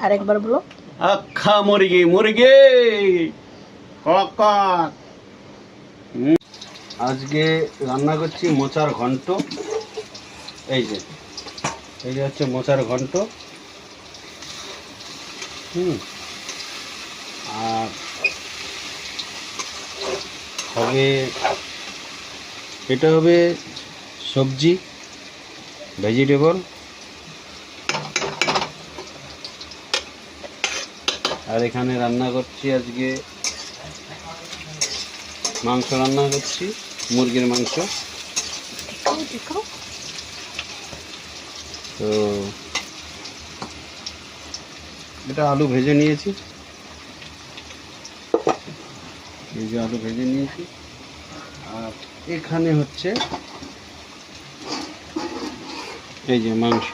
আরেকবার বলো। আখা মুরগি মুরগি কক। আজকে রান্না করছি মোচার ঘন্ট। এই যে হচ্ছে মোচার ঘন্ট। আর হবে, এটা হবে সবজি, ভেজিটেবল। আর এখানে রান্না করছি আজকে মাংস রান্না করছি, মুরগির মাংস। তো এটা আলু ভেজে নিয়েছি, এই যে আলু ভেজে নিয়েছি। আর এখানে হচ্ছে এই যে মাংস।